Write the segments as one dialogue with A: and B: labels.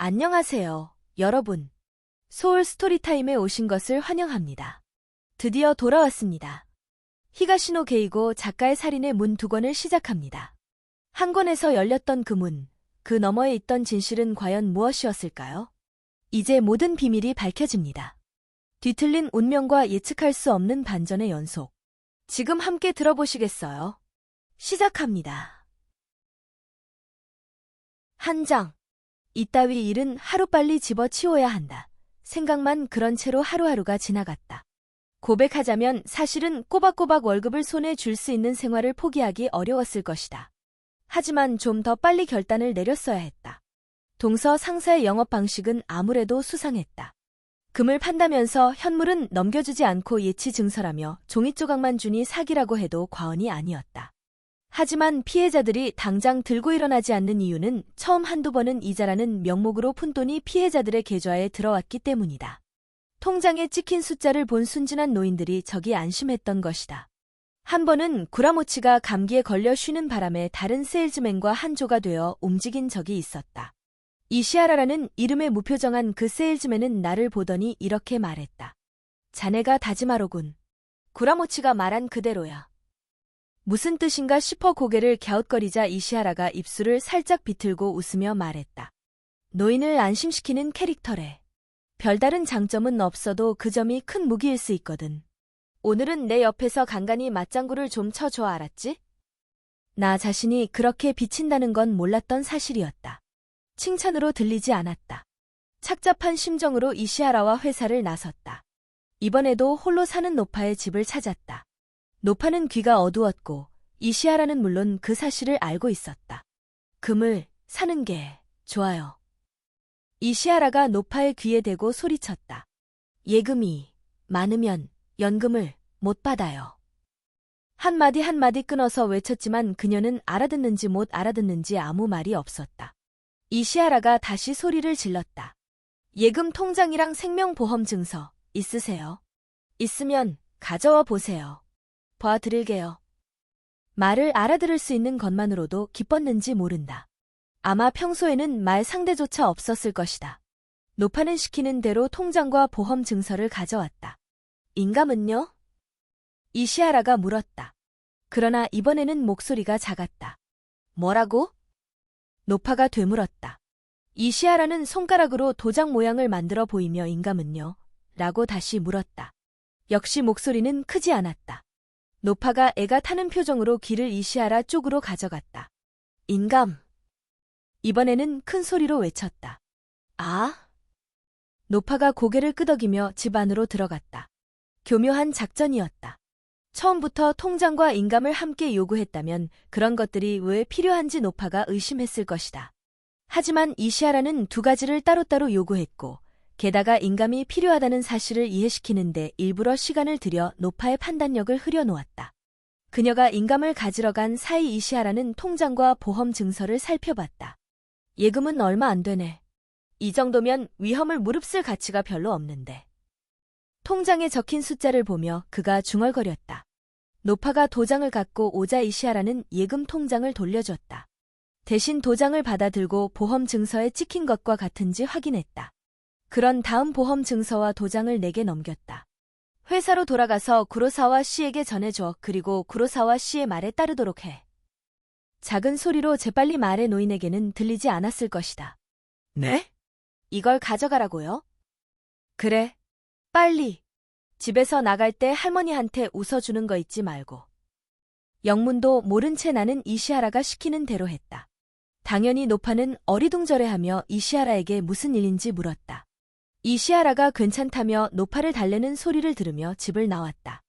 A: 안녕하세요, 여러분. 소울 스토리타임에 오신 것을 환영합니다. 드디어 돌아왔습니다. 히가시노 게이고 작가의 살인의 문 2권을 시작합니다. 한 권에서 열렸던 그 문, 그 너머에 있던 진실은 과연 무엇이었을까요? 이제 모든 비밀이 밝혀집니다. 뒤틀린 운명과 예측할 수 없는 반전의 연속. 지금 함께 들어보시겠어요? 시작합니다. 한 장. 이따위 일은 하루빨리 집어치워야 한다. 생각만 그런 채로 하루하루가 지나갔다. 고백하자면 사실은 꼬박꼬박 월급을 손에 쥘 수 있는 생활을 포기하기 어려웠을 것이다. 하지만 좀 더 빨리 결단을 내렸어야 했다. 동서 상사의 영업 방식은 아무래도 수상했다. 금을 판다면서 현물은 넘겨주지 않고 예치 증서라며 종이 조각만 주니 사기라고 해도 과언이 아니었다. 하지만 피해자들이 당장 들고 일어나지 않는 이유는 처음 한두 번은 이자라는 명목으로 푼돈이 피해자들의 계좌에 들어왔기 때문이다. 통장에 찍힌 숫자를 본 순진한 노인들이 저기 안심했던 것이다. 한 번은 구라모치가 감기에 걸려 쉬는 바람에 다른 세일즈맨과 한조가 되어 움직인 적이 있었다. 이시하라라는 이름의 무표정한 그 세일즈맨은 나를 보더니 이렇게 말했다. 자네가 다짐하로군. 구라모치가 말한 그대로야. 무슨 뜻인가 싶어 고개를 갸웃거리자 이시하라가 입술을 살짝 비틀고 웃으며 말했다. 노인을 안심시키는 캐릭터래. 별다른 장점은 없어도 그 점이 큰 무기일 수 있거든. 오늘은 내 옆에서 간간히 맞장구를 좀 쳐줘 알았지? 나 자신이 그렇게 비친다는 건 몰랐던 사실이었다. 칭찬으로 들리지 않았다. 착잡한 심정으로 이시하라와 회사를 나섰다. 이번에도 홀로 사는 노파의 집을 찾았다. 노파는 귀가 어두웠고 이시하라는 물론 그 사실을 알고 있었다. 금을 사는 게 좋아요. 이시하라가 노파의 귀에 대고 소리쳤다. 예금이 많으면 연금을 못 받아요. 한마디 한마디 끊어서 외쳤지만 그녀는 알아듣는지 못 알아듣는지 아무 말이 없었다. 이시하라가 다시 소리를 질렀다. 예금 통장이랑 생명보험 증서 있으세요? 있으면 가져와 보세요. 봐드릴게요. 말을 알아들을 수 있는 것만으로도 기뻤는지 모른다. 아마 평소에는 말 상대조차 없었을 것이다. 노파는 시키는 대로 통장과 보험 증서를 가져왔다. 인감은요? 이시하라가 물었다. 그러나 이번에는 목소리가 작았다. 뭐라고? 노파가 되물었다. 이시하라는 손가락으로 도장 모양을 만들어 보이며 인감은요? 라고 다시 물었다. 역시 목소리는 크지 않았다. 노파가 애가 타는 표정으로 귀를 이시하라 쪽으로 가져갔다. 인감. 이번에는 큰 소리로 외쳤다. 아? 노파가 고개를 끄덕이며 집 안으로 들어갔다. 교묘한 작전이었다. 처음부터 통장과 인감을 함께 요구했다면 그런 것들이 왜 필요한지 노파가 의심했을 것이다. 하지만 이시하라는 두 가지를 따로따로 요구했고 게다가 인감이 필요하다는 사실을 이해시키는데 일부러 시간을 들여 노파의 판단력을 흐려놓았다. 그녀가 인감을 가지러 간 사이 이시하라는 통장과 보험 증서를 살펴봤다. 예금은 얼마 안 되네. 이 정도면 위험을 무릅쓸 가치가 별로 없는데. 통장에 적힌 숫자를 보며 그가 중얼거렸다. 노파가 도장을 갖고 오자 이시하라는 예금 통장을 돌려줬다. 대신 도장을 받아들고 보험 증서에 찍힌 것과 같은지 확인했다. 그런 다음 보험 증서와 도장을 내게 넘겼다. 회사로 돌아가서 구로사와 씨에게 전해줘. 그리고 구로사와 씨의 말에 따르도록 해. 작은 소리로 재빨리 말해 노인에게는 들리지 않았을 것이다.
B: 네?
A: 이걸 가져가라고요? 그래. 빨리. 집에서 나갈 때 할머니한테 웃어주는 거 잊지 말고. 영문도 모른 채 나는 이시하라가 시키는 대로 했다. 당연히 노파는 어리둥절해하며 이시하라에게 무슨 일인지 물었다. 이시하라가 괜찮다며 노파를 달래는 소리를 들으며 집을 나왔다.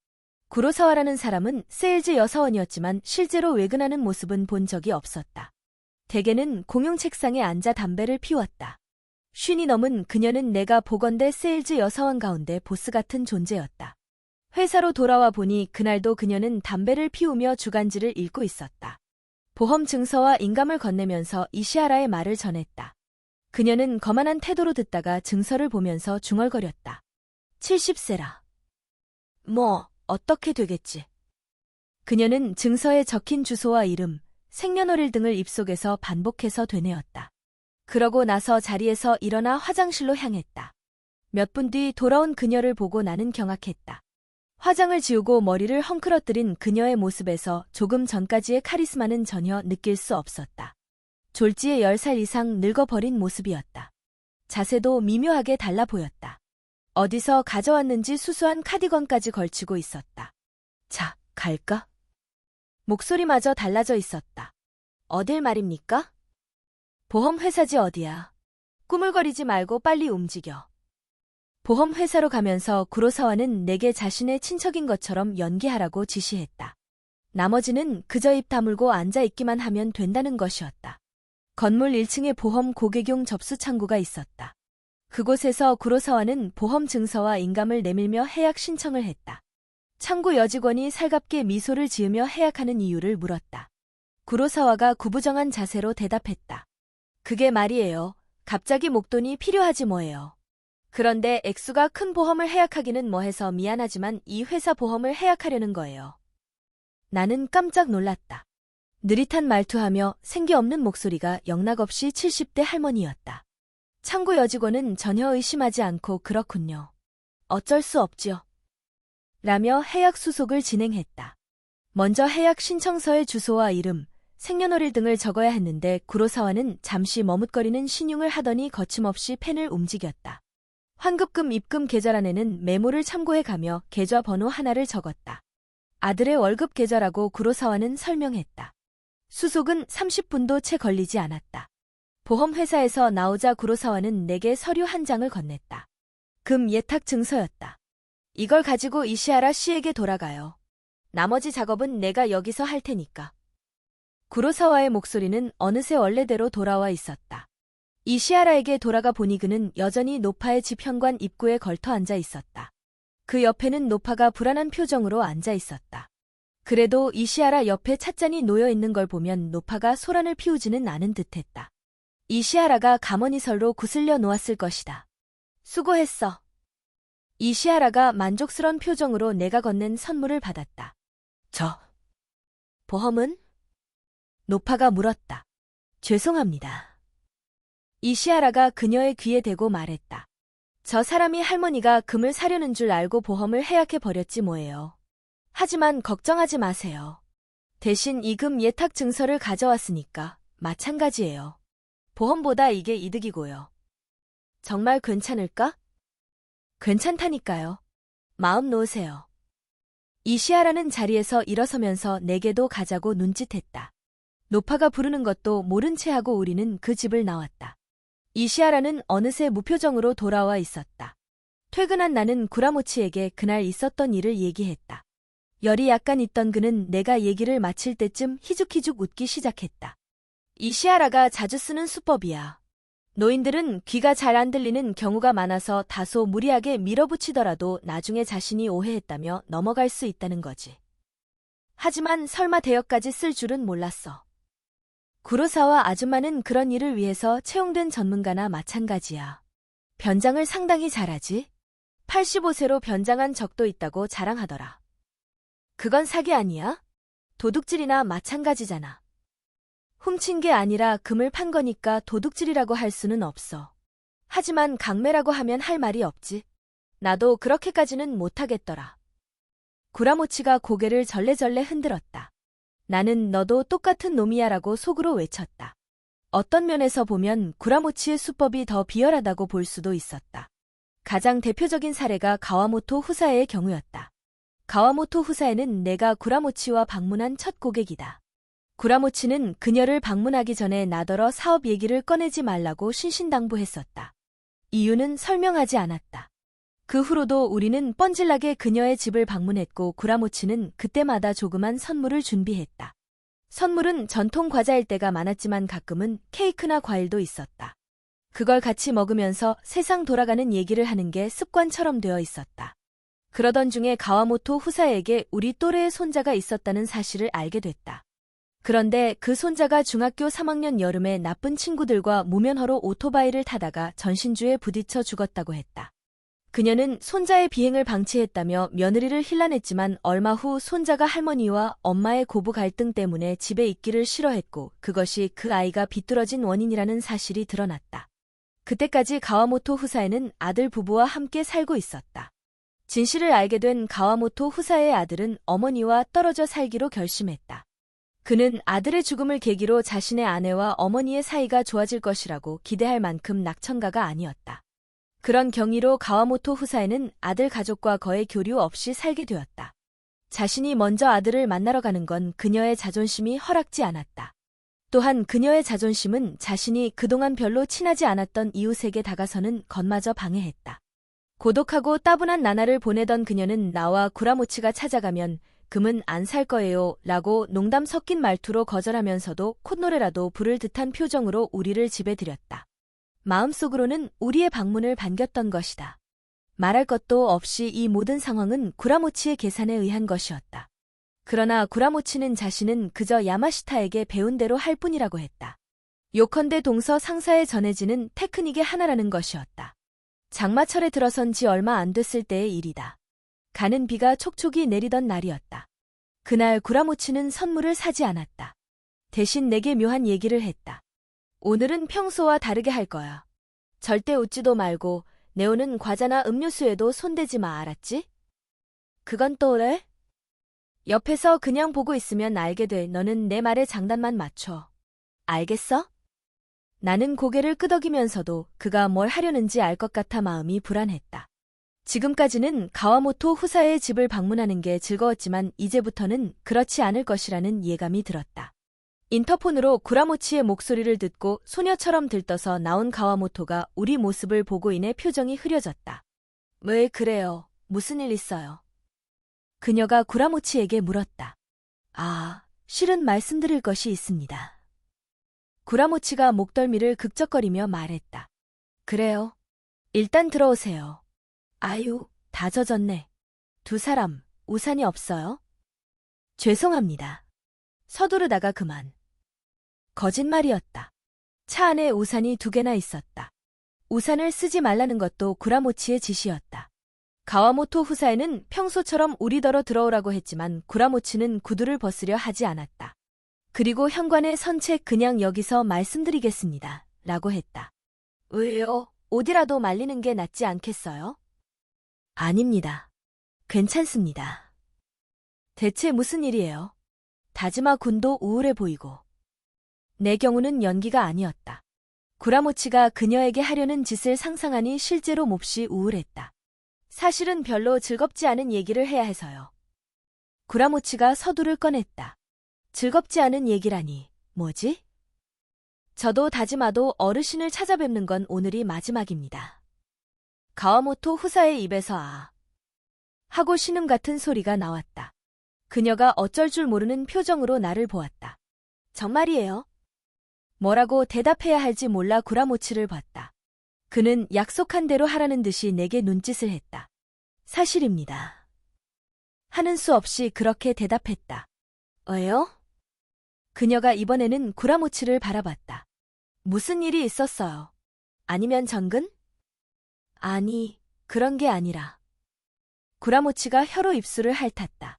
A: 구로사와라는 사람은 세일즈 여사원이었지만 실제로 외근하는 모습은 본 적이 없었다. 대개는 공용 책상에 앉아 담배를 피웠다. 50이 넘은 그녀는 내가 보건대 세일즈 여사원 가운데 보스 같은 존재였다. 회사로 돌아와 보니 그날도 그녀는 담배를 피우며 주간지를 읽고 있었다. 보험 증서와 인감을 건네면서 이시하라의 말을 전했다. 그녀는 거만한 태도로 듣다가 증서를 보면서 중얼거렸다. 70세라. 뭐, 어떻게 되겠지. 그녀는 증서에 적힌 주소와 이름, 생년월일 등을 입속에서 반복해서 되뇌었다. 그러고 나서 자리에서 일어나 화장실로 향했다. 몇 분 뒤 돌아온 그녀를 보고 나는 경악했다. 화장을 지우고 머리를 헝클어뜨린 그녀의 모습에서 조금 전까지의 카리스마는 전혀 느낄 수 없었다. 졸지에 10살 이상 늙어버린 모습이었다. 자세도 미묘하게 달라 보였다. 어디서 가져왔는지 수수한 카디건까지 걸치고 있었다. 자, 갈까? 목소리마저 달라져 있었다. 어딜 말입니까? 보험회사지 어디야. 꾸물거리지 말고 빨리 움직여. 보험회사로 가면서 구로사와는 내게 자신의 친척인 것처럼 연기하라고 지시했다. 나머지는 그저 입 다물고 앉아있기만 하면 된다는 것이었다. 건물 1층에 보험 고객용 접수 창구가 있었다. 그곳에서 구로사와는 보험 증서와 인감을 내밀며 해약 신청을 했다. 창구 여직원이 살갑게 미소를 지으며 해약하는 이유를 물었다. 구로사와가 구부정한 자세로 대답했다. 그게 말이에요. 갑자기 목돈이 필요하지 뭐예요. 그런데 액수가 큰 보험을 해약하기는 뭐해서 미안하지만 이 회사 보험을 해약하려는 거예요. 나는 깜짝 놀랐다. 느릿한 말투하며 생기 없는 목소리가 영락없이 70대 할머니였다. 창구 여직원은 전혀 의심하지 않고 그렇군요. 어쩔 수 없죠. 라며 해약 수속을 진행했다. 먼저 해약 신청서의 주소와 이름, 생년월일 등을 적어야 했는데 구로사와는 잠시 머뭇거리는 신용을 하더니 거침없이 펜을 움직였다. 환급금 입금 계좌란에는 메모를 참고해가며 계좌번호 하나를 적었다. 아들의 월급 계좌라고 구로사와는 설명했다. 수속은 30분도 채 걸리지 않았다. 보험회사에서 나오자 구로사와는 내게 서류 한 장을 건넸다. 금 예탁 증서였다. 이걸 가지고 이시하라 씨에게 돌아가요. 나머지 작업은 내가 여기서 할 테니까. 구로사와의 목소리는 어느새 원래대로 돌아와 있었다. 이시하라에게 돌아가 보니 그는 여전히 노파의 집 현관 입구에 걸터 앉아 있었다. 그 옆에는 노파가 불안한 표정으로 앉아 있었다. 그래도 이시하라 옆에 찻잔이 놓여 있는 걸 보면 노파가 소란을 피우지는 않은 듯했다. 이시하라가 가머니설로 구슬려 놓았을 것이다. 수고했어. 이시하라가 만족스런 표정으로 내가 건넨 선물을 받았다. 보험은? 노파가 물었다. 죄송합니다. 이시하라가 그녀의 귀에 대고 말했다. 저 사람이 할머니가 금을 사려는 줄 알고 보험을 해약해버렸지 뭐예요. 하지만 걱정하지 마세요. 대신 이 금 예탁 증서를 가져왔으니까 마찬가지예요. 보험보다 이게 이득이고요. 정말 괜찮을까? 괜찮다니까요. 마음 놓으세요. 이시하라는 자리에서 일어서면서 내게도 가자고 눈짓했다. 노파가 부르는 것도 모른 채 하고 우리는 그 집을 나왔다. 이시하라는 어느새 무표정으로 돌아와 있었다. 퇴근한 나는 구라모치에게 그날 있었던 일을 얘기했다. 열이 약간 있던 그는 내가 얘기를 마칠 때쯤 희죽희죽 웃기 시작했다. 이시하라가 자주 쓰는 수법이야. 노인들은 귀가 잘 안 들리는 경우가 많아서 다소 무리하게 밀어붙이더라도 나중에 자신이 오해했다며 넘어갈 수 있다는 거지. 하지만 설마 대여까지 쓸 줄은 몰랐어. 구로사와 아줌마는 그런 일을 위해서 채용된 전문가나 마찬가지야. 변장을 상당히 잘하지. 85세로 변장한 적도 있다고 자랑하더라. 그건 사기 아니야? 도둑질이나 마찬가지잖아. 훔친 게 아니라 금을 판 거니까 도둑질이라고 할 수는 없어. 하지만 강매라고 하면 할 말이 없지. 나도 그렇게까지는 못하겠더라. 구라모치가 고개를 절레절레 흔들었다. 나는 너도 똑같은 놈이야라고 속으로 외쳤다. 어떤 면에서 보면 구라모치의 수법이 더 비열하다고 볼 수도 있었다. 가장 대표적인 사례가 가와모토 후사에의 경우였다. 가와모토 후사에는 내가 구라모치와 방문한 첫 고객이다. 구라모치는 그녀를 방문하기 전에 나더러 사업 얘기를 꺼내지 말라고 신신당부했었다. 이유는 설명하지 않았다. 그 후로도 우리는 뻔질나게 그녀의 집을 방문했고 구라모치는 그때마다 조그만 선물을 준비했다. 선물은 전통 과자일 때가 많았지만 가끔은 케이크나 과일도 있었다. 그걸 같이 먹으면서 세상 돌아가는 얘기를 하는 게 습관처럼 되어 있었다. 그러던 중에 가와모토 후사에게 우리 또래의 손자가 있었다는 사실을 알게 됐다. 그런데 그 손자가 중학교 3학년 여름에 나쁜 친구들과 무면허로 오토바이를 타다가 전신주에 부딪혀 죽었다고 했다. 그녀는 손자의 비행을 방치했다며 며느리를 힐난했지만 얼마 후 손자가 할머니와 엄마의 고부 갈등 때문에 집에 있기를 싫어했고 그것이 그 아이가 비뚤어진 원인이라는 사실이 드러났다. 그때까지 가와모토 후사에는 아들 부부와 함께 살고 있었다. 진실을 알게 된 가와모토 후사의 아들은 어머니와 떨어져 살기로 결심했다. 그는 아들의 죽음을 계기로 자신의 아내와 어머니의 사이가 좋아질 것이라고 기대할 만큼 낙천가가 아니었다. 그런 경위로 가와모토 후사에는 아들 가족과 거의 교류 없이 살게 되었다. 자신이 먼저 아들을 만나러 가는 건 그녀의 자존심이 허락지 않았다. 또한 그녀의 자존심은 자신이 그동안 별로 친하지 않았던 이웃에게 다가서는 것마저 방해했다. 고독하고 따분한 나날을 보내던 그녀는 나와 구라모치가 찾아가면 금은 안 살 거예요 라고 농담 섞인 말투로 거절하면서도 콧노래라도 부를 듯한 표정으로 우리를 집에 들였다. 마음속으로는 우리의 방문을 반겼던 것이다. 말할 것도 없이 이 모든 상황은 구라모치의 계산에 의한 것이었다. 그러나 구라모치는 자신은 그저 야마시타에게 배운 대로 할 뿐이라고 했다. 요컨대 동서 상사에 전해지는 테크닉의 하나라는 것이었다. 장마철에 들어선 지 얼마 안 됐을 때의 일이다. 가는 비가 촉촉이 내리던 날이었다. 그날 구라모치는 선물을 사지 않았다. 대신 내게 묘한 얘기를 했다. 오늘은 평소와 다르게 할 거야. 절대 웃지도 말고 내오는 과자나 음료수에도 손대지 마, 알았지? 그건 또 왜? 옆에서 그냥 보고 있으면 알게 돼. 너는 내 말에 장단만 맞춰. 알겠어? 나는 고개를 끄덕이면서도 그가 뭘 하려는지 알 것 같아 마음이 불안했다. 지금까지는 가와모토 후사의 집을 방문하는 게 즐거웠지만 이제부터는 그렇지 않을 것이라는 예감이 들었다. 인터폰으로 구라모치의 목소리를 듣고 소녀처럼 들떠서 나온 가와모토가 우리 모습을 보고 인해 표정이 흐려졌다. 왜 그래요? 무슨 일 있어요? 그녀가 구라모치에게 물었다. 실은 말씀드릴 것이 있습니다. 구라모치가 목덜미를 극적거리며 말했다. 그래요? 일단 들어오세요. 아유, 다 젖었네. 두 사람, 우산이 없어요? 죄송합니다. 서두르다가 그만. 거짓말이었다. 차 안에 우산이 2개나 있었다. 우산을 쓰지 말라는 것도 구라모치의 지시였다. 가와모토 후사에는 평소처럼 우리더러 들어오라고 했지만 구라모치는 구두를 벗으려 하지 않았다. 그리고 현관에 선 채 그냥 여기서 말씀드리겠습니다. 라고 했다. 왜요? 옷이라도 말리는 게 낫지 않겠어요? 아닙니다. 괜찮습니다. 대체 무슨 일이에요? 다즈마 군도 우울해 보이고. 내 경우는 연기가 아니었다. 구라모치가 그녀에게 하려는 짓을 상상하니 실제로 몹시 우울했다. 사실은 별로 즐겁지 않은 얘기를 해야 해서요. 구라모치가 서두를 꺼냈다. 즐겁지 않은 얘기라니, 뭐지? 저도 다즈마도 어르신을 찾아뵙는 건 오늘이 마지막입니다. 가와모토 후사의 입에서 하고 신음 같은 소리가 나왔다. 그녀가 어쩔 줄 모르는 표정으로 나를 보았다. 정말이에요? 뭐라고 대답해야 할지 몰라 구라모치를 봤다. 그는 약속한 대로 하라는 듯이 내게 눈짓을 했다. 사실입니다. 하는 수 없이 그렇게 대답했다. 왜요? 그녀가 이번에는 구라모치를 바라봤다. 무슨 일이 있었어요? 아니면 전근? 아니, 그런 게 아니라. 구라모치가 혀로 입술을 핥았다.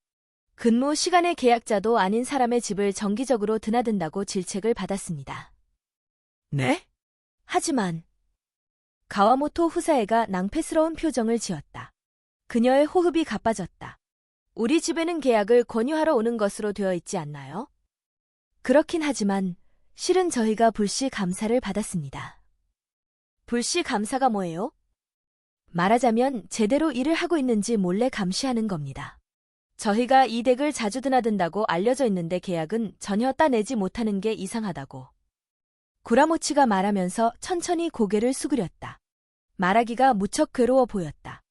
A: 근무 시간의 계약자도 아닌 사람의 집을 정기적으로 드나든다고 질책을 받았습니다. 네? 하지만 가와모토 후사에가 낭패스러운 표정을 지었다. 그녀의 호흡이 가빠졌다. 우리 집에는 계약을 권유하러 오는 것으로 되어 있지 않나요? 그렇긴 하지만 실은 저희가 불시 감사를 받았습니다. 불시 감사가 뭐예요? 말하자면 제대로 일을 하고 있는지 몰래 감시하는 겁니다. 저희가 이 댁을 자주 드나든다고 알려져 있는데 계약은 전혀 따내지 못하는 게 이상하다고. 구라모치가 말하면서 천천히 고개를 수그렸다. 말하기가 무척 괴로워 보였다.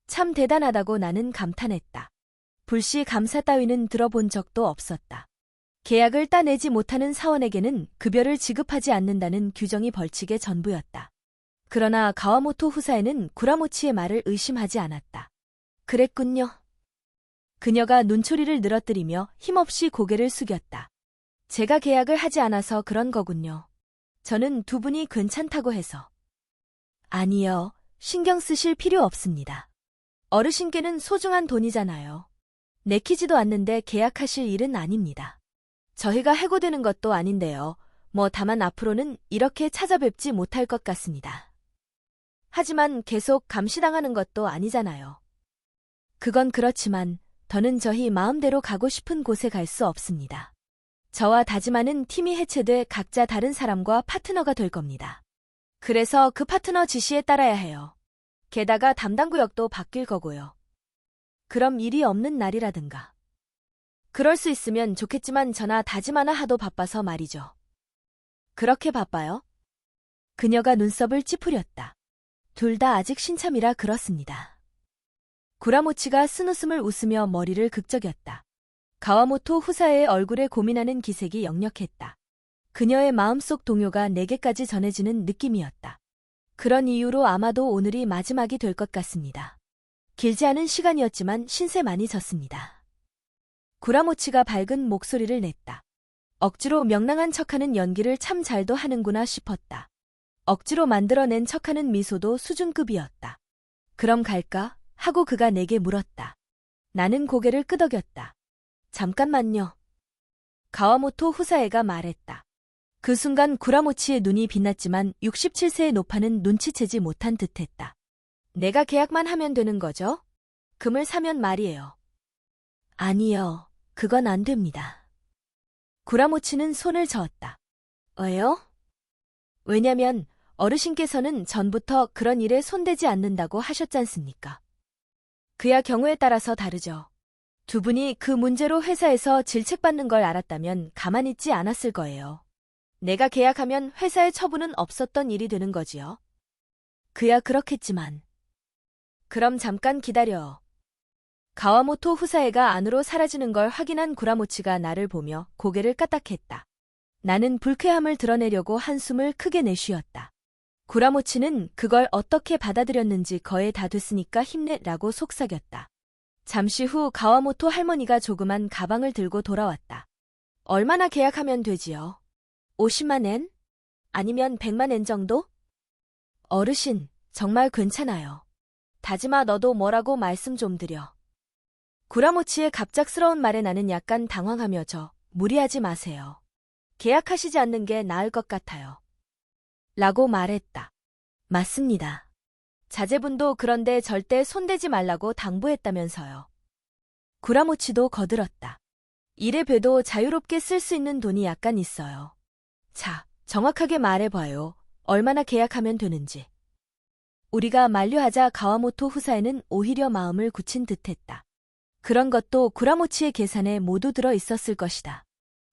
A: 참 대단하다고 나는 감탄했다. 불시 감사 따위는 들어본 적도 없었다. 계약을 따내지 못하는 사원에게는 급여를 지급하지 않는다는 규정이 벌칙의 전부였다. 그러나 가와모토 후사에는 구라모치의 말을 의심하지 않았다. 그랬군요. 그녀가 눈초리를 늘어뜨리며 힘없이 고개를 숙였다. 제가 계약을 하지 않아서 그런 거군요. 저는 두 분이 괜찮다고 해서. 아니요, 신경 쓰실 필요 없습니다. 어르신께는 소중한 돈이잖아요. 내키지도 않는데 계약하실 일은 아닙니다. 저희가 해고되는 것도 아닌데요. 다만 앞으로는 이렇게 찾아뵙지 못할 것 같습니다. 하지만 계속 감시당하는 것도 아니잖아요. 그건 그렇지만 더는 저희 마음대로 가고 싶은 곳에 갈 수 없습니다. 저와 다짐하는 팀이 해체돼 각자 다른 사람과 파트너가 될 겁니다. 그래서 그 파트너 지시에 따라야 해요. 게다가 담당 구역도 바뀔 거고요. 그럼 일이 없는 날이라든가. 그럴 수 있으면 좋겠지만 저나 다짐 하나 하도 바빠서 말이죠. 그렇게 바빠요? 그녀가 눈썹을 찌푸렸다. 둘 다 아직 신참이라 그렇습니다. 구라모치가 쓴웃음을 웃으며 머리를 극적였다. 가와모토 후사의 얼굴에 고민하는 기색이 역력했다. 그녀의 마음속 동요가 내게까지 전해지는 느낌이었다. 그런 이유로 아마도 오늘이 마지막이 될 것 같습니다. 길지 않은 시간이었지만 신세 많이 졌습니다. 구라모치가 밝은 목소리를 냈다. 억지로 명랑한 척하는 연기를 참 잘도 하는구나 싶었다. 억지로 만들어낸 척하는 미소도 수준급이었다. 그럼 갈까? 하고 그가 내게 물었다. 나는 고개를 끄덕였다. 잠깐만요. 가와모토 후사에가 말했다. 그 순간 구라모치의 눈이 빛났지만 67세의 노파는 눈치채지 못한 듯했다. 내가 계약만 하면 되는 거죠? 금을 사면 말이에요. 아니요. 그건 안 됩니다. 구라모치는 손을 저었다. 왜요? 왜냐면 어르신께서는 전부터 그런 일에 손대지 않는다고 하셨잖습니까? 그야 경우에 따라서 다르죠. 두 분이 그 문제로 회사에서 질책받는 걸 알았다면 가만히 있지 않았을 거예요. 내가 계약하면 회사의 처분은 없었던 일이 되는 거지요. 그야 그렇겠지만. 그럼 잠깐 기다려. 가와모토 후사에가 안으로 사라지는 걸 확인한 구라모치가 나를 보며 고개를 까딱했다. 나는 불쾌함을 드러내려고 한숨을 크게 내쉬었다. 구라모치는 그걸 어떻게 받아들였는지 거의 다 됐으니까 힘내라고 속삭였다. 잠시 후 가와모토 할머니가 조그만 가방을 들고 돌아왔다. 얼마나 계약하면 되지요? 50만 엔? 아니면 100만 엔 정도? 어르신, 정말 괜찮아요. 다지마 너도 뭐라고 말씀 좀 드려. 구라모치의 갑작스러운 말에 나는 약간 당황하며 무리하지 마세요. 계약하시지 않는 게 나을 것 같아요. 라고 말했다. 맞습니다. 자제분도 그런데 절대 손대지 말라고 당부했다면서요. 구라모치도 거들었다. 일의 배도 자유롭게 쓸 수 있는 돈이 약간 있어요. 자, 정확하게 말해봐요. 얼마나 계약하면 되는지. 우리가 만류하자 가와모토 후사에는 오히려 마음을 굳힌 듯했다. 그런 것도 구라모치의 계산에 모두 들어 있었을 것이다.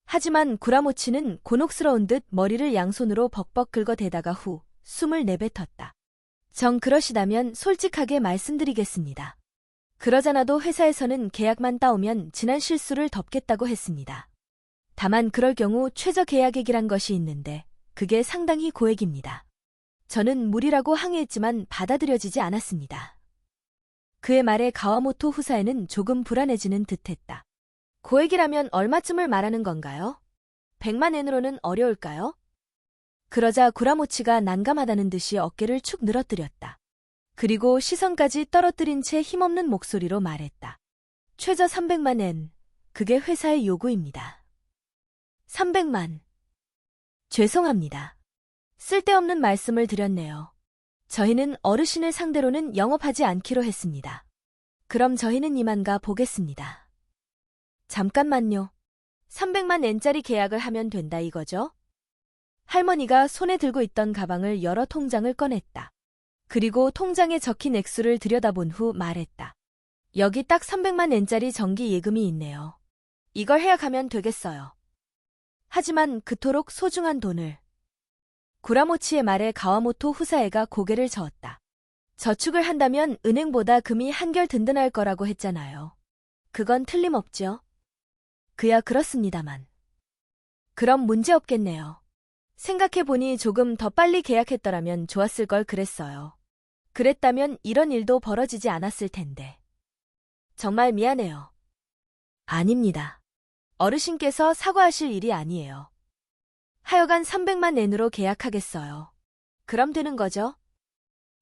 A: 하지만 구라모치는 곤혹스러운 듯 머리를 양손으로 벅벅 긁어대다가 후 숨을 내뱉었다. 정 그러시다면 솔직하게 말씀드리겠습니다. 그러잖아도 회사에서는 계약만 따오면 지난 실수를 덮겠다고 했습니다. 다만 그럴 경우 최저 계약액이란 것이 있는데 그게 상당히 고액입니다. 저는 무리라고 항의했지만 받아들여지지 않았습니다. 그의 말에 가와모토 후사에는 조금 불안해지는 듯했다. 고액이라면 얼마쯤을 말하는 건가요? 100만 엔으로는 어려울까요? 그러자 구라모치가 난감하다는 듯이 어깨를 축 늘어뜨렸다. 그리고 시선까지 떨어뜨린 채 힘없는 목소리로 말했다. 최저 300만 엔, 그게 회사의 요구입니다. 300만. 죄송합니다. 쓸데없는 말씀을 드렸네요. 저희는 어르신을 상대로는 영업하지 않기로 했습니다. 그럼 저희는 이만 가 보겠습니다. 잠깐만요. 300만 엔짜리 계약을 하면 된다 이거죠? 할머니가 손에 들고 있던 가방을 열어 통장을 꺼냈다. 그리고 통장에 적힌 액수를 들여다본 후 말했다. 여기 딱 300만 엔짜리 정기 예금이 있네요. 이걸 해약하면 되겠어요. 하지만 그토록 소중한 돈을. 구라모치의 말에 가와모토 후사에가 고개를 저었다. 저축을 한다면 은행보다 금이 한결 든든할 거라고 했잖아요. 그건 틀림없죠. 그야 그렇습니다만. 그럼 문제없겠네요. 생각해보니 조금 더 빨리 계약했더라면 좋았을 걸 그랬어요. 그랬다면 이런 일도 벌어지지 않았을 텐데. 정말 미안해요. 아닙니다. 어르신께서 사과하실 일이 아니에요. 하여간 300만 엔으로 계약하겠어요. 그럼 되는 거죠?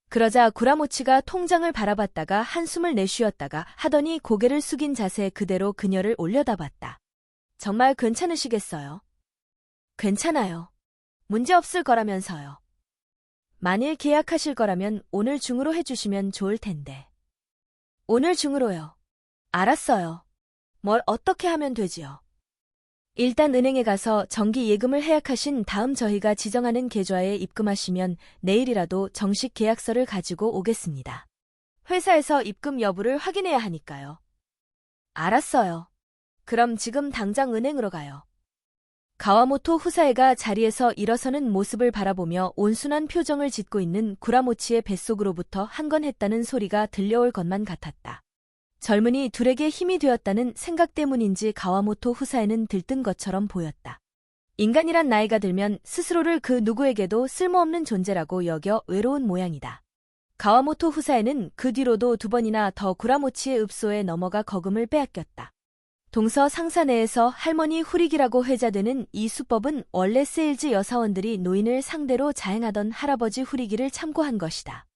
A: 그러자 구라모치가 통장을 바라봤다가 한숨을 내쉬었다가 하더니 고개를 숙인 자세 그대로 그녀를 올려다봤다. 정말 괜찮으시겠어요? 괜찮아요. 문제 없을 거라면서요. 만일 계약하실 거라면 오늘 중으로 해주시면 좋을 텐데. 오늘 중으로요. 알았어요. 뭘 어떻게 하면 되지요? 일단 은행에 가서 정기 예금을 해약하신 다음 저희가 지정하는 계좌에 입금하시면 내일이라도 정식 계약서를 가지고 오겠습니다. 회사에서 입금 여부를 확인해야 하니까요. 알았어요. 그럼 지금 당장 은행으로 가요. 가와모토 후사에가 자리에서 일어서는 모습을 바라보며 온순한 표정을 짓고 있는 구라모치의 뱃속으로부터 한건했다는 소리가 들려올 것만 같았다. 젊은이 둘에게 힘이 되었다는 생각 때문인지 가와모토 후사에는 들뜬 것처럼 보였다. 인간이란 나이가 들면 스스로를 그 누구에게도 쓸모없는 존재라고 여겨 외로운 모양이다. 가와모토 후사에는 그 뒤로도 2번이나 더 구라모치의 읍소에 넘어가 거금을 빼앗겼다. 동서 상사 내에서 할머니 후리기라고 회자되는 이 수법은 원래 세일즈 여사원들이 노인을 상대로 자행하던 할아버지 후리기를 참고한 것이다.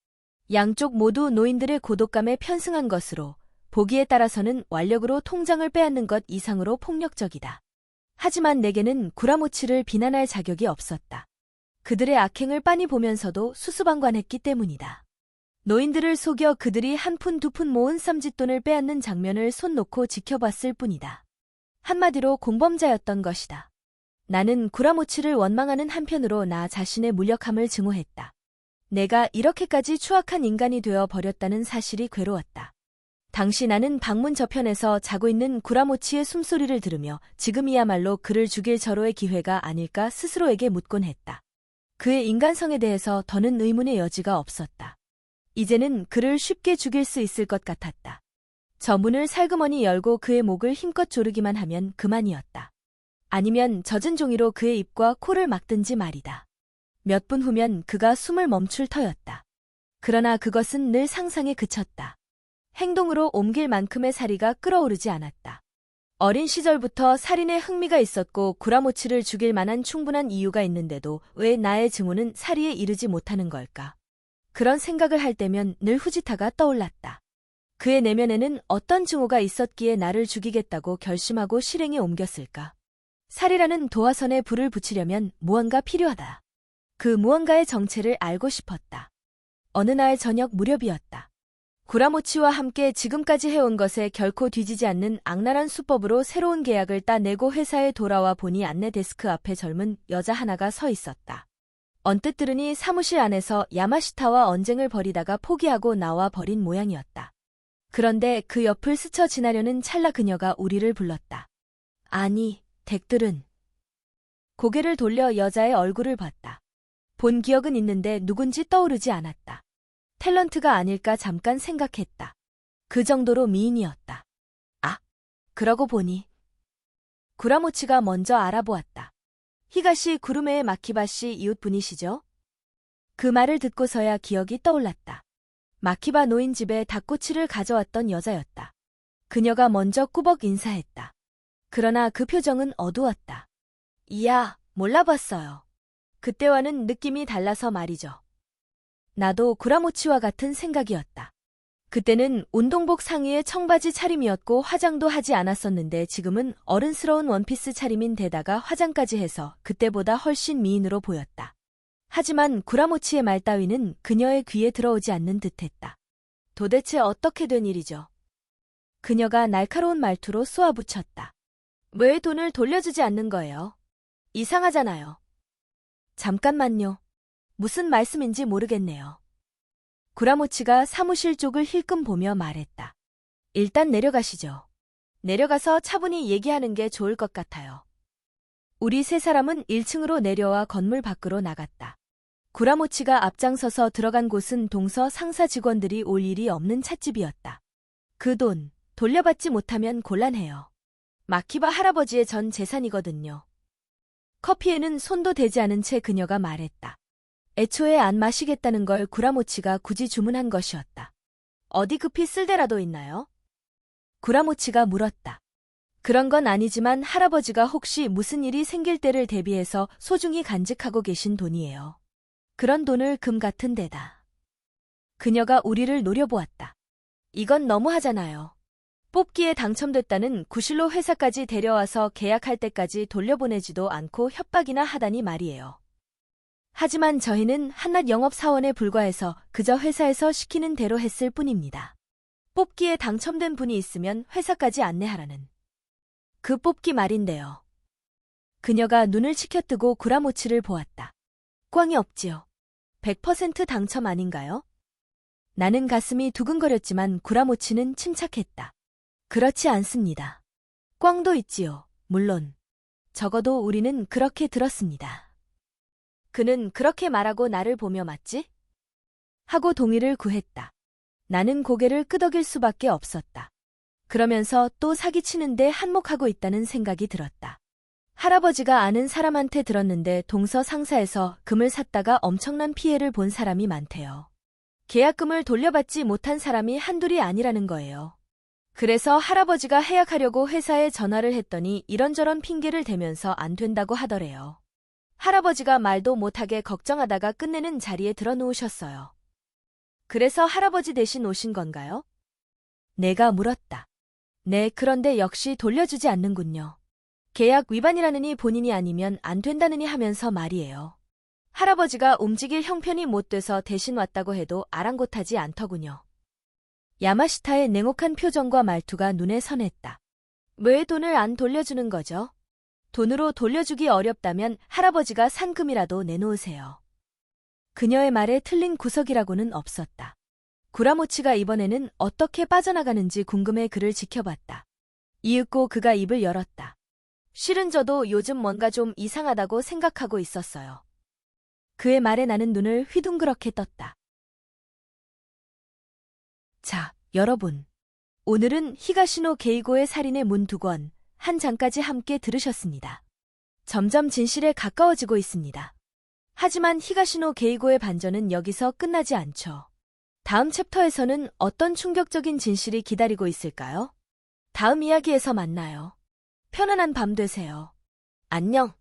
A: 양쪽 모두 노인들의 고독감에 편승한 것으로 보기에 따라서는 완력으로 통장을 빼앗는 것 이상으로 폭력적이다. 하지만 내게는 구라모치를 비난할 자격이 없었다. 그들의 악행을 빤히 보면서도 수수방관했기 때문이다. 노인들을 속여 그들이 한 푼 두 푼 모은 쌈짓돈을 빼앗는 장면을 손 놓고 지켜봤을 뿐이다. 한마디로 공범자였던 것이다. 나는 구라모치를 원망하는 한편으로 나 자신의 무력함을 증오했다. 내가 이렇게까지 추악한 인간이 되어 버렸다는 사실이 괴로웠다. 당시 나는 방문 저편에서 자고 있는 구라모치의 숨소리를 들으며 지금이야말로 그를 죽일 절호의 기회가 아닐까 스스로에게 묻곤 했다. 그의 인간성에 대해서 더는 의문의 여지가 없었다. 이제는 그를 쉽게 죽일 수 있을 것 같았다. 저 문을 살그머니 열고 그의 목을 힘껏 조르기만 하면 그만이었다. 아니면 젖은 종이로 그의 입과 코를 막든지 말이다. 몇 분 후면 그가 숨을 멈출 터였다. 그러나 그것은 늘 상상에 그쳤다. 행동으로 옮길 만큼의 사리가 끓어오르지 않았다. 어린 시절부터 살인에 흥미가 있었고 구라모치를 죽일 만한 충분한 이유가 있는데도 왜 나의 증오는 사리에 이르지 못하는 걸까? 그런 생각을 할 때면 늘 후지타가 떠올랐다. 그의 내면에는 어떤 증오가 있었기에 나를 죽이겠다고 결심하고 실행에 옮겼을까? 살이라는 도화선에 불을 붙이려면 무언가 필요하다. 그 무언가의 정체를 알고 싶었다. 어느 날 저녁 무렵이었다. 구라모치와 함께 지금까지 해온 것에 결코 뒤지지 않는 악랄한 수법으로 새로운 계약을 따내고 회사에 돌아와 보니 안내 데스크 앞에 젊은 여자 하나가 서 있었다. 언뜻 들으니 사무실 안에서 야마시타와 언쟁을 벌이다가 포기하고 나와 버린 모양이었다. 그런데 그 옆을 스쳐 지나려는 찰나 그녀가 우리를 불렀다. 아니, 댁들은. 고개를 돌려 여자의 얼굴을 봤다. 본 기억은 있는데 누군지 떠오르지 않았다. 탤런트가 아닐까 잠깐 생각했다. 그 정도로 미인이었다. 아, 그러고 보니. 구라모치가 먼저 알아보았다. 히가시 구루메의 마키바씨 이웃분이시죠? 그 말을 듣고서야 기억이 떠올랐다. 마키바 노인 집에 닭꼬치를 가져왔던 여자였다. 그녀가 먼저 꾸벅 인사했다. 그러나 그 표정은 어두웠다. 이야, 몰라봤어요. 그때와는 느낌이 달라서 말이죠. 나도 구라모치와 같은 생각이었다. 그때는 운동복 상의에 청바지 차림이었고 화장도 하지 않았었는데 지금은 어른스러운 원피스 차림인 데다가 화장까지 해서 그때보다 훨씬 미인으로 보였다. 하지만 구라모치의 말 따위는 그녀의 귀에 들어오지 않는 듯했다. 도대체 어떻게 된 일이죠? 그녀가 날카로운 말투로 쏘아붙였다. 왜 돈을 돌려주지 않는 거예요? 이상하잖아요. 잠깐만요. 무슨 말씀인지 모르겠네요. 구라모치가 사무실 쪽을 힐끔 보며 말했다. 일단 내려가시죠. 내려가서 차분히 얘기하는 게 좋을 것 같아요. 우리 세 사람은 1층으로 내려와 건물 밖으로 나갔다. 구라모치가 앞장서서 들어간 곳은 동서 상사 직원들이 올 일이 없는 찻집이었다. 그 돈 돌려받지 못하면 곤란해요. 마키바 할아버지의 전 재산이거든요. 커피에는 손도 대지 않은 채 그녀가 말했다. 애초에 안 마시겠다는 걸 구라모치가 굳이 주문한 것이었다. 어디 급히 쓸 데라도 있나요? 구라모치가 물었다. 그런 건 아니지만 할아버지가 혹시 무슨 일이 생길 때를 대비해서 소중히 간직하고 계신 돈이에요. 그런 돈을 금 같은 데다 그녀가 우리를 노려보았다. 이건 너무하잖아요. 뽑기에 당첨됐다는 구실로 회사까지 데려와서 계약할 때까지 돌려보내지도 않고 협박이나 하다니 말이에요. 하지만 저희는 한낱 영업사원에 불과해서 그저 회사에서 시키는 대로 했을 뿐입니다. 뽑기에 당첨된 분이 있으면 회사까지 안내하라는. 그 뽑기 말인데요. 그녀가 눈을 치켜뜨고 구라모치를 보았다. 꽝이 없지요. 100% 당첨 아닌가요? 나는 가슴이 두근거렸지만 구라모치는 침착했다. 그렇지 않습니다. 꽝도 있지요. 물론. 적어도 우리는 그렇게 들었습니다. 그는 그렇게 말하고 나를 보며 맞지? 하고 동의를 구했다. 나는 고개를 끄덕일 수밖에 없었다. 그러면서 또 사기치는데 한몫하고 있다는 생각이 들었다. 할아버지가 아는 사람한테 들었는데 동서 상사에서 금을 샀다가 엄청난 피해를 본 사람이 많대요. 계약금을 돌려받지 못한 사람이 한둘이 아니라는 거예요. 그래서 할아버지가 해약하려고 회사에 전화를 했더니 이런저런 핑계를 대면서 안 된다고 하더래요. 할아버지가 말도 못하게 걱정하다가 끝내는 자리에 들어놓으셨어요. 그래서 할아버지 대신 오신 건가요? 내가 물었다. 네, 그런데 역시 돌려주지 않는군요. 계약 위반이라느니 본인이 아니면 안 된다느니 하면서 말이에요. 할아버지가 움직일 형편이 못 돼서 대신 왔다고 해도 아랑곳하지 않더군요. 야마시타의 냉혹한 표정과 말투가 눈에 선했다. 왜 돈을 안 돌려주는 거죠? 돈으로 돌려주기 어렵다면 할아버지가 산 금이라도 내놓으세요. 그녀의 말에 틀린 구석이라고는 없었다. 구라모치가 이번에는 어떻게 빠져나가는지 궁금해 그를 지켜봤다. 이윽고 그가 입을 열었다. 실은 저도 요즘 뭔가 좀 이상하다고 생각하고 있었어요. 그의 말에 나는 눈을 휘둥그렇게 떴다. 자, 여러분. 오늘은 히가시노 게이고의 살인의 문 2권, 한 장까지 함께 들으셨습니다. 점점 진실에 가까워지고 있습니다. 하지만 히가시노 게이고의 반전은 여기서 끝나지 않죠. 다음 챕터에서는 어떤 충격적인 진실이 기다리고 있을까요? 다음 이야기에서 만나요. 편안한 밤 되세요. 안녕.